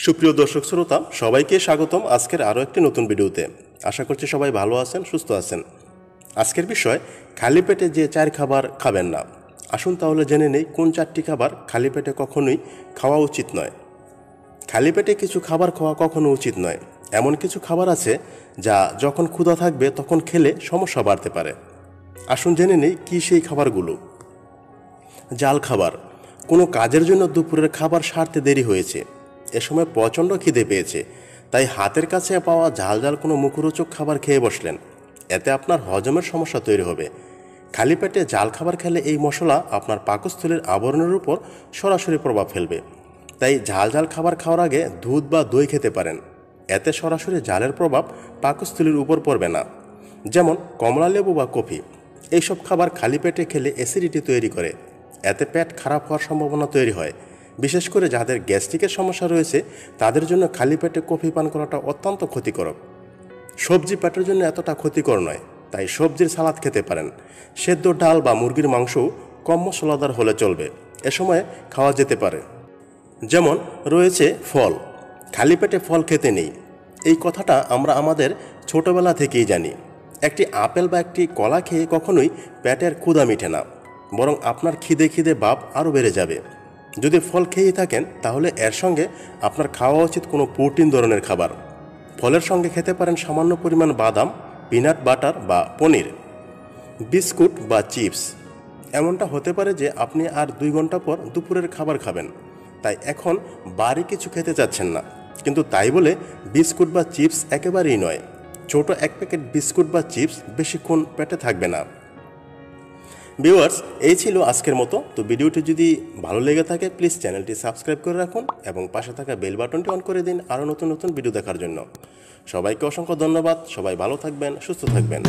সুপ্রিয় দর্শক শ্রোতা সবাইকে স্বাগতম আজকের আরও একটি নতুন ভিডিওতে। আশা করছি সবাই ভালো আছেন, সুস্থ আছেন। আজকের বিষয় খালি পেটে যে 4 খাবার খাবেন না। আসুন তাহলে জেনে নেই কোন 4টি খাবার খালি পেটে কখনোই খাওয়া উচিত নয়। খালি পেটে কিছু খাবার খাওয়া কখনো উচিত নয়। এমন কিছু খাবার আছে যা যখন ক্ষুধা থাকবে তখন খেলে সমস্যা বাড়তে পারে। আসুন জেনে নেই কী সেই খাবারগুলো। জাল খাবার। কোনো কাজের জন্য দুপুরের খাবার সারতে দেরি হয়েছে, এ সময় প্রচণ্ড খিদে পেয়েছে, তাই হাতের কাছে পাওয়া ঝাল ঝাল কোনো মুখরোচক খাবার খেয়ে বসলেন। এতে আপনার হজমের সমস্যা তৈরি হবে। খালি পেটে জাল খাবার খেলে এই মশলা আপনার পাকস্থলীর আবরণের উপর সরাসরি প্রভাব ফেলবে। তাই ঝাল ঝাল খাবার খাওয়ার আগে দুধ বা দই খেতে পারেন। এতে সরাসরি জালের প্রভাব পাকস্থলীর উপর পড়বে না। যেমন কমলা লেবু বা কফি, এইসব খাবার খালি পেটে খেলে অ্যাসিডিটি তৈরি করে। এতে পেট খারাপ হওয়ার সম্ভাবনা তৈরি হয়। বিশেষ করে যাদের গ্যাস্ট্রিকের সমস্যা রয়েছে তাদের জন্য খালি পেটে কফি পান করাটা অত্যন্ত ক্ষতিকারক। সবজি পেটের জন্য এতটা ক্ষতিকর নয়, তাই সবজির সালাদ খেতে পারেন। সেদ্ধ ডাল বা মুরগির মাংসও কম মশলাদার হলে চলবে, এ সময়ে খাওয়া যেতে পারে। যেমন রয়েছে ফল। খালি পেটে ফল খেতে নেই, এই কথাটা আমরা আমাদের ছোটবেলা থেকেই জানি। একটি আপেল বা একটি কলা খেয়ে কখনোই পেটের ক্ষুধা মিটে না, বরং আপনার খিদে খিদে ভাব আরও বেড়ে যাবে। যদি ফল খেয়েই থাকেন তাহলে এর সঙ্গে আপনার খাওয়া উচিত কোনো প্রোটিন ধরনের খাবার। ফলের সঙ্গে খেতে পারেন সামান্য পরিমাণ বাদাম, পিনাট বাটার বা পনির, বিস্কুট বা চিপস। এমনটা হতে পারে যে আপনি আর 2 ঘন্টা পর দুপুরের খাবার খাবেন, তাই এখন বাড়ি কিছু খেতে চাচ্ছেন না। কিন্তু তাই বলে বিস্কুট বা চিপস একেবারেই নয়। ছোট 1 প্যাকেট বিস্কুট বা চিপস বেশিক্ষণ পেটে থাকবে না। ভিউয়ার্স, এই ছিল আজকের মতো। তো ভিডিওটি যদি ভালো লেগে থাকে প্লিজ চ্যানেলটি সাবস্ক্রাইব করে রাখুন এবং পাশে থাকা বেল বাটনটি অন করে দিন আরও নতুন নতুন ভিডিও দেখার জন্য। সবাইকে অসংখ্য ধন্যবাদ। সবাই ভালো থাকবেন, সুস্থ থাকবেন।